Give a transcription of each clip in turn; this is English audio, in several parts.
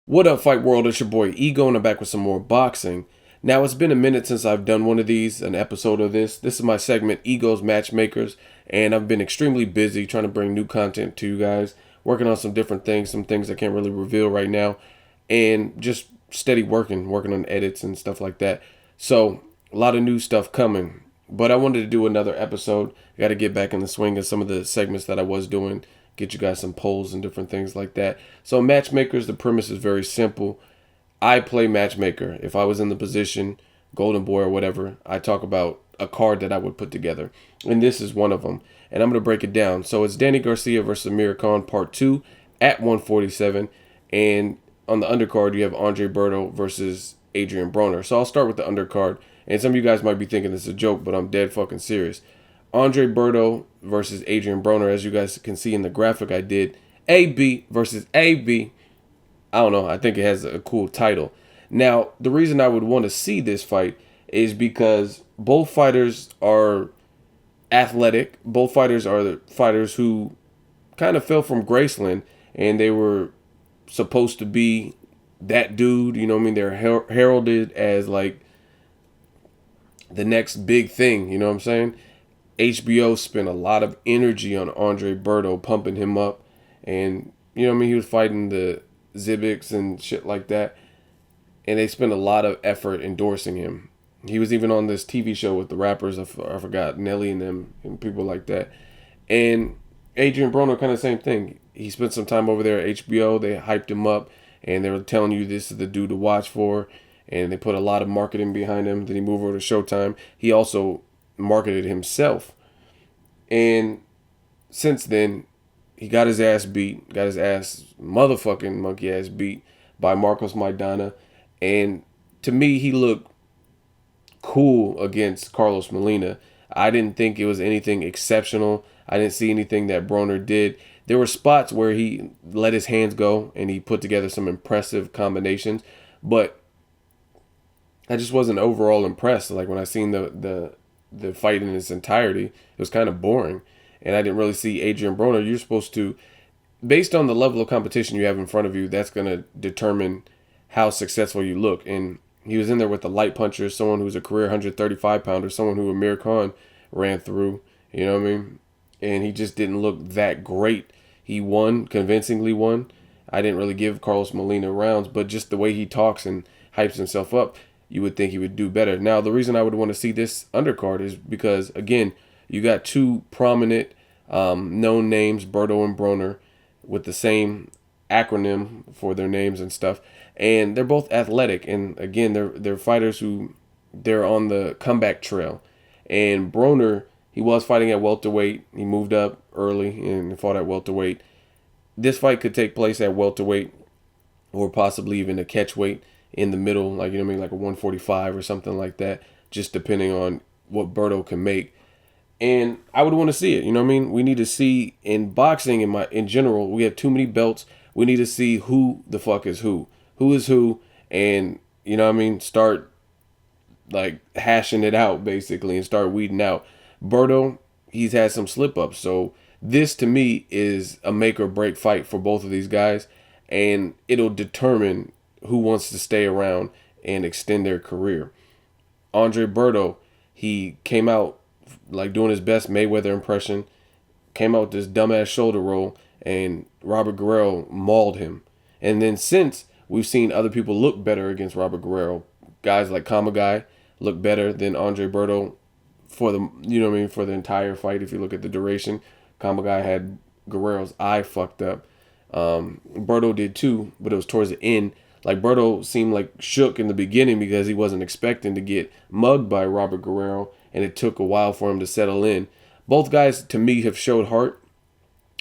What up, Fight World? It's your boy Ego, and I'm back with some more boxing. Now, it's been a minute since I've done one of these, an episode of this. This is my segment, Ego's Matchmakers, and I've been extremely busy trying to bring new content to you guys, working on some different things, some things I can't really reveal right now, and just steady working on edits and stuff like that. So, a lot of new stuff coming, but I wanted to do another episode. I got to get back in the swing of some of the segments that I was doing, get you guys some polls and different things like that. So Matchmakers, the premise is very simple. I play Matchmaker. If I was in the position, Golden Boy or whatever, I talk about a card that I would put together. And this is one of them. And I'm going to break it down. So it's Danny Garcia versus Amir Khan Part 2 at 147. And on the undercard, you have Adrien Broner versus Adrien Broner. So I'll start with the undercard. And some of you guys might be thinking this is a joke, but I'm dead fucking serious. Andre Berto versus Adrien Broner, as you guys can see in the graphic I did. AB versus AB. I don't know. I think it has a cool title. Now, the reason I would want to see this fight is because both fighters are athletic. Both fighters are the fighters who kind of fell from Graceland, and they were supposed to be that dude. You know what I mean? They're heralded as like the next big thing. You know what I'm saying? HBO spent a lot of energy on Andre Berto, pumping him up. And, you know what I mean? He was fighting the Zibics and shit like that. And they spent a lot of effort endorsing him. He was even on this TV show with the rappers. I forgot, Nelly and them and people like that. And Adrien Broner, kind of same thing. He spent some time over there at HBO. They hyped him up. And they were telling you this is the dude to watch for. And they put a lot of marketing behind him. Then he moved over to Showtime. He also marketed himself, and since then he got his ass beat, motherfucking monkey ass beat by Marcos Maidana. And to me, he looked cool against Carlos Molina. I didn't think it was anything exceptional. I didn't see anything that Broner did. There were spots where he let his hands go and he put together some impressive combinations, but I just wasn't overall impressed. Like when I seen the fight in its entirety, it was kind of boring. And I didn't really see Adrien Broner. You're supposed to, based on the level of competition you have in front of you, that's going to determine how successful you look. And he was in there with the light puncher, someone who's a career 135 pounder, someone who Amir Khan ran through, you know what I mean? And he just didn't look that great. He won, convincingly won. I didn't really give Carlos Molina rounds, but just the way he talks and hypes himself up, you would think he would do better. Now, the reason I would want to see this undercard is because, again, you got two prominent known names, Berto and Broner, with the same acronym for their names and stuff. And they're both athletic. And, again, they're fighters who they're on the comeback trail. And Broner, he was fighting at welterweight. He moved up early and fought at welterweight. This fight could take place at welterweight or possibly even a catchweight in the middle, like, you know what I mean, like a 145 or something like that, just depending on what Berto can make. And I would want to see it, you know what I mean? We need to see in boxing, in general, we have too many belts. We need to see who the fuck is who is who, and, you know what I mean, start like hashing it out basically and start weeding out. Berto, he's had some slip ups, so this to me is a make or break fight for both of these guys, and it'll determine who wants to stay around and extend their career. Andre Berto, he came out like doing his best Mayweather impression, came out with this dumbass shoulder roll, and Robert Guerrero mauled him. And then since, we've seen other people look better against Robert Guerrero. Guys like Kamagai look better than Andre Berto for the, you know what I mean, for the entire fight. If you look at the duration, Kamagai had Guerrero's eye fucked up. Berto did too, but it was towards the end. Like, Berto seemed like shook in the beginning because he wasn't expecting to get mugged by Robert Guerrero, and it took a while for him to settle in. Both guys, to me, have showed heart.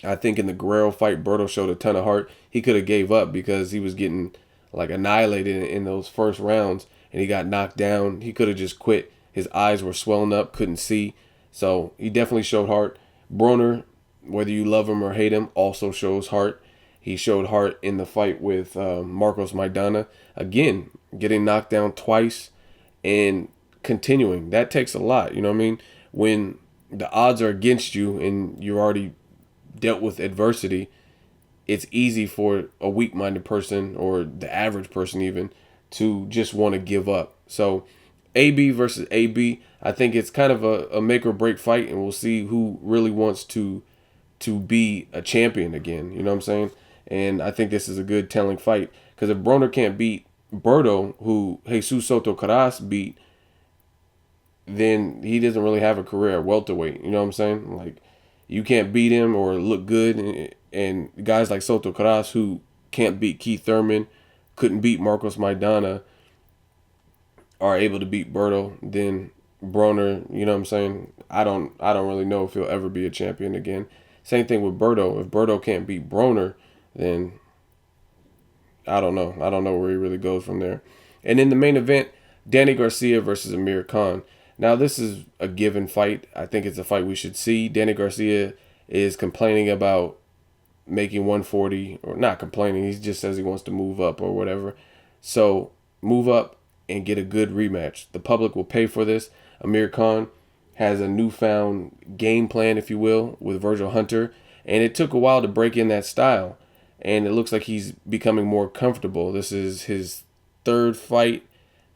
I think in the Guerrero fight, Berto showed a ton of heart. He could have gave up because he was getting like annihilated in those first rounds, and he got knocked down. He could have just quit. His eyes were swelling up, couldn't see. So he definitely showed heart. Broner, whether you love him or hate him, also shows heart. He showed heart in the fight with Marcos Maidana. Again, getting knocked down twice and continuing. That takes a lot. You know what I mean? When the odds are against you and you're already dealt with adversity, it's easy for a weak-minded person or the average person even to just want to give up. So AB versus AB, I think it's kind of a make or break fight, and we'll see who really wants to be a champion again. You know what I'm saying? And I think this is a good telling fight because if Broner can't beat Berto, who Jesus Soto Caras beat, then he doesn't really have a career at welterweight. You know what I'm saying? Like, you can't beat him or look good, and guys like Soto Caras who can't beat Keith Thurman, couldn't beat Marcos Maidana, are able to beat Berto, then Broner, you know what I'm saying? I don't really know if he'll ever be a champion again. Same thing with Berto. If Berto can't beat Broner, then I don't know. I don't know where he really goes from there. And in the main event, Danny Garcia versus Amir Khan. Now, this is a given fight. I think it's a fight we should see. Danny Garcia is complaining about making 140, or not complaining. He just says he wants to move up or whatever. So move up and get a good rematch. The public will pay for this. Amir Khan has a newfound game plan, if you will, with Virgil Hunter. And it took a while to break in that style. And it looks like he's becoming more comfortable. This is his third fight,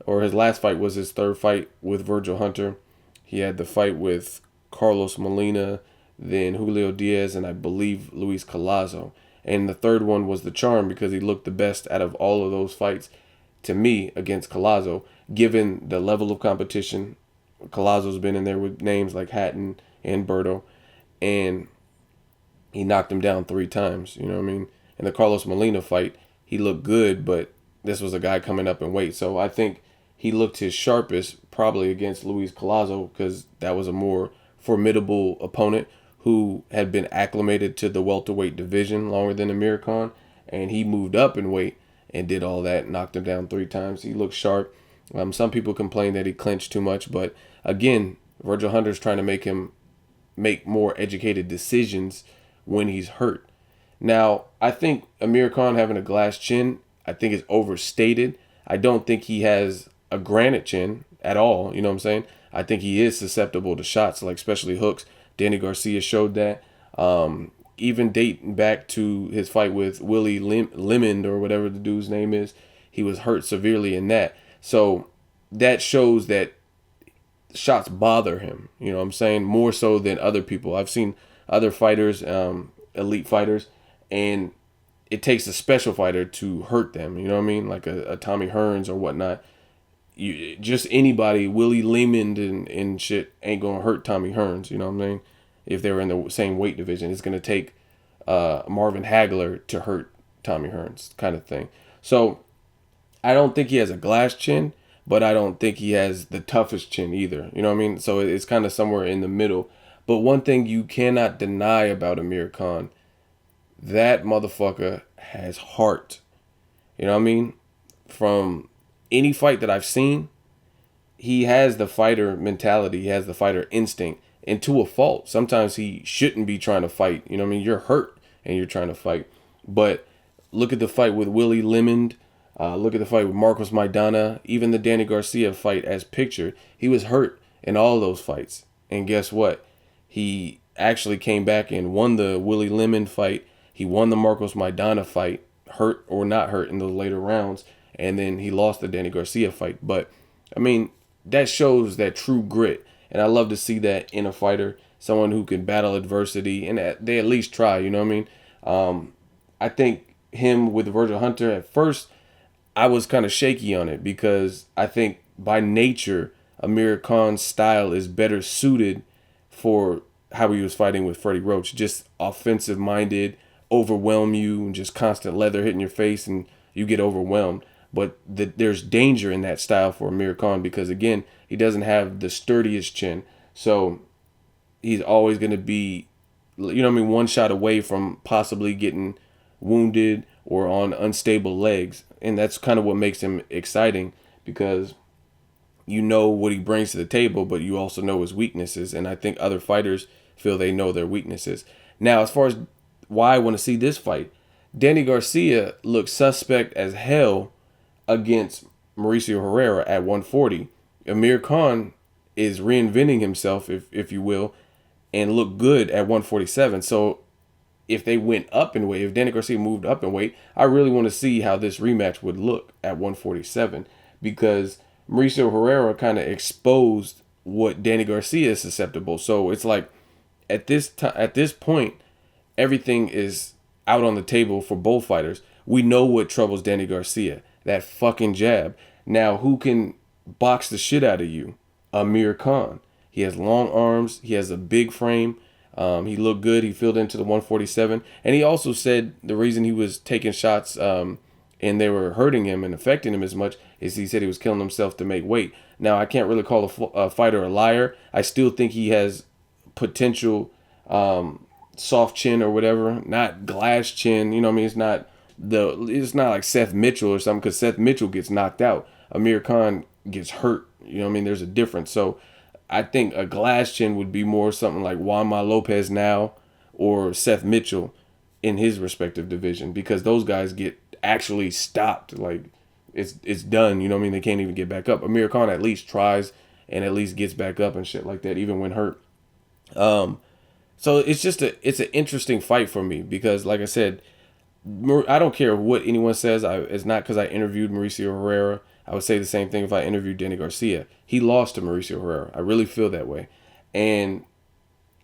or his last fight was his third fight with Virgil Hunter. He had the fight with Carlos Molina, then Julio Diaz, and I believe Luis Collazo. And the third one was the charm because he looked the best out of all of those fights, to me, against Collazo, given the level of competition. Collazo's been in there with names like Hatton and Berto, and he knocked him down 3 times. You know what I mean? In the Carlos Molina fight, he looked good, but this was a guy coming up in weight. So I think he looked his sharpest probably against Luis Collazo because that was a more formidable opponent who had been acclimated to the welterweight division longer than Amir Khan, and he moved up in weight and did all that, knocked him down 3 times. He looked sharp. Some people complain that he clinched too much, but again, Virgil Hunter's trying to make him make more educated decisions when he's hurt. Now, I think Amir Khan having a glass chin, I think is overstated. I don't think he has a granite chin at all. You know what I'm saying? I think he is susceptible to shots, like especially hooks. Danny Garcia showed that. Even dating back to his fight with Willie Lemond or whatever the dude's name is, he was hurt severely in that. So that shows that shots bother him. You know what I'm saying? More so than other people. I've seen other fighters, elite fighters, and it takes a special fighter to hurt them. You know what I mean? Like a Tommy Hearns or whatnot. Just anybody, Willie Lemond and shit ain't going to hurt Tommy Hearns. You know what I mean? If they were in the same weight division, it's going to take Marvin Hagler to hurt Tommy Hearns, kind of thing. So I don't think he has a glass chin, but I don't think he has the toughest chin either. You know what I mean? So it's kind of somewhere in the middle. But one thing you cannot deny about Amir Khan, that motherfucker has heart. You know what I mean? From any fight that I've seen, he has the fighter mentality. He has the fighter instinct. And to a fault. Sometimes he shouldn't be trying to fight. You know what I mean? You're hurt and you're trying to fight. But look at the fight with Willie Lemond. Look at the fight with Marcos Maidana. Even the Danny Garcia fight as pictured. He was hurt in all those fights. And guess what? He actually came back and won the Willie Lemond fight. He won the Marcos Maidana fight, hurt or not hurt in those later rounds. And then he lost the Danny Garcia fight. But, I mean, that shows that true grit. And I love to see that in a fighter, someone who can battle adversity, and they at least try, you know what I mean? I think him with Virgil Hunter, at first, I was kind of shaky on it because I think by nature, Amir Khan's style is better suited for how he was fighting with Freddie Roach. Just offensive-minded, overwhelm you, and just constant leather hitting your face, and you get overwhelmed. But there's danger in that style for Amir Khan because, again, he doesn't have the sturdiest chin. So he's always going to be, you know what I mean, one shot away from possibly getting wounded or on unstable legs. And that's kind of what makes him exciting because you know what he brings to the table, but you also know his weaknesses. And I think other fighters feel they know their weaknesses. Now, as far as why I want to see this fight, Danny Garcia looks suspect as hell against Mauricio Herrera at 140. Amir Khan is reinventing himself, if you will, and look good at 147. So if they went up in weight, if Danny Garcia moved up in weight, I really want to see how this rematch would look at 147, because Mauricio Herrera kind of exposed what Danny Garcia is susceptible. So it's like at this point, everything is out on the table for both fighters. We know what troubles Danny Garcia, that fucking jab. Now, who can box the shit out of you? Amir Khan. He has long arms. He has a big frame. He looked good. He filled into the 147. And he also said the reason he was taking shots and they were hurting him and affecting him as much is he said he was killing himself to make weight. Now, I can't really call a fighter a liar. I still think he has potential soft chin or whatever, not glass chin. You know what I mean? It's not like Seth Mitchell or something, because Seth Mitchell gets knocked out. Amir Khan gets hurt. You know what I mean? There's a difference. So I think a glass chin would be more something like Juanma Lopez now or Seth Mitchell in his respective division, because those guys get actually stopped. Like it's done. You know what I mean? They can't even get back up. Amir Khan at least tries and at least gets back up and shit like that, even when hurt. So it's an interesting fight for me, because like I said, I don't care what anyone says. It's not because I interviewed Mauricio Herrera. I would say the same thing if I interviewed Danny Garcia. He lost to Mauricio Herrera. I really feel that way. And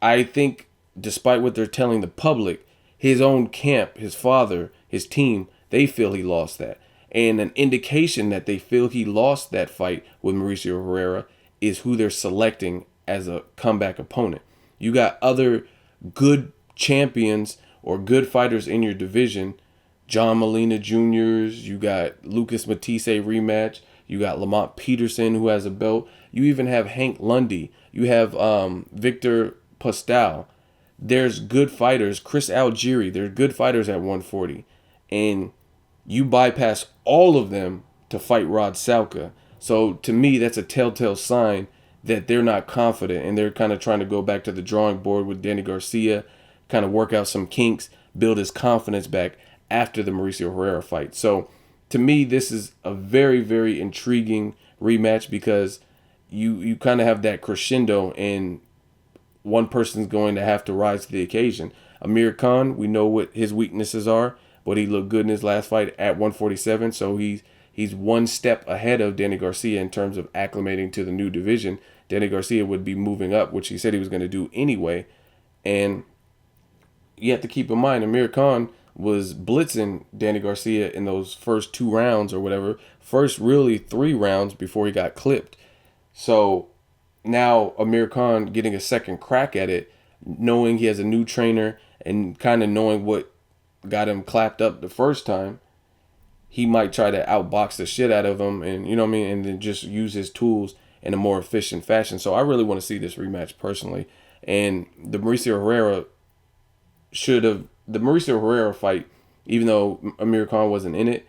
I think despite what they're telling the public, his own camp, his father, his team, they feel he lost that. And an indication that they feel he lost that fight with Mauricio Herrera is who they're selecting as a comeback opponent. You got other good champions or good fighters in your division. John Molina Jr.'s, you got Lucas Matisse rematch, you got Lamont Peterson, who has a belt, you even have Hank Lundy, you have Victor Postal. There's good fighters, Chris Algieri, they're good fighters at 140, and you bypass all of them to fight Rod Salka. So to me, that's a telltale sign that they're not confident, and they're kind of trying to go back to the drawing board with Danny Garcia, kind of work out some kinks, build his confidence back after the Mauricio Herrera fight. So to me, this is a very, very intriguing rematch, because you kind of have that crescendo and one person's going to have to rise to the occasion. Amir Khan, we know what his weaknesses are, but he looked good in his last fight at 147. So he's one step ahead of Danny Garcia in terms of acclimating to the new division. Danny Garcia would be moving up, which he said he was going to do anyway. And you have to keep in mind, Amir Khan was blitzing Danny Garcia in those first 2 rounds or whatever. First really 3 rounds before he got clipped. So now Amir Khan getting a second crack at it, knowing he has a new trainer and kind of knowing what got him clapped up the first time, he might try to outbox the shit out of him, and you know what I mean, and then just use his tools in a more efficient fashion. So I really want to see this rematch personally. And the Mauricio Herrera fight, even though Amir Khan wasn't in it,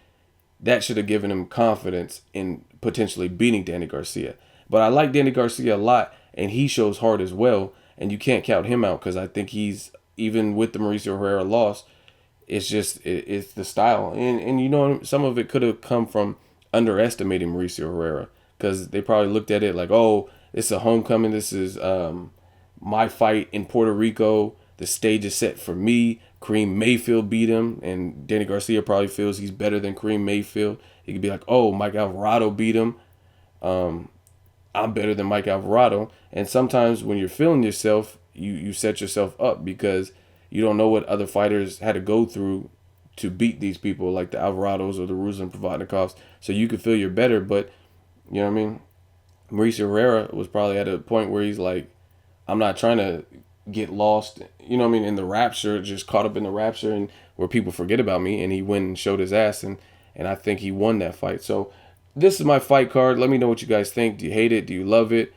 that should have given him confidence in potentially beating Danny Garcia. But I like Danny Garcia a lot, and he shows heart as well, and you can't count him out, because I think he's, even with the Mauricio Herrera loss, it's the style. And you know, some of it could have come from underestimating Mauricio Herrera, because they probably looked at it like, oh, it's a homecoming. This is my fight in Puerto Rico. The stage is set for me. Kareem Mayfield beat him, and Danny Garcia probably feels he's better than Kareem Mayfield. He could be like, oh, Mike Alvarado beat him. I'm better than Mike Alvarado. And sometimes when you're feeling yourself, you set yourself up, because you don't know what other fighters had to go through to beat these people, like the Alvarados or the Ruslan Provodnikovs. So you could feel you're better, but you know what I mean? Mauricio Herrera was probably at a point where he's like, I'm not trying to get lost, you know what I mean, in the rapture, just caught up in the rapture and where people forget about me. And he went and showed his ass, and I think he won that fight. So this is my fight card. Let me know what you guys think. Do you hate it? Do you love it?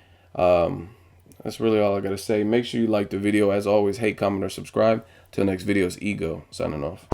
That's really all I got to say. Make sure you like the video. As always, hate, comment, or subscribe. Till next video, it's Ego signing off.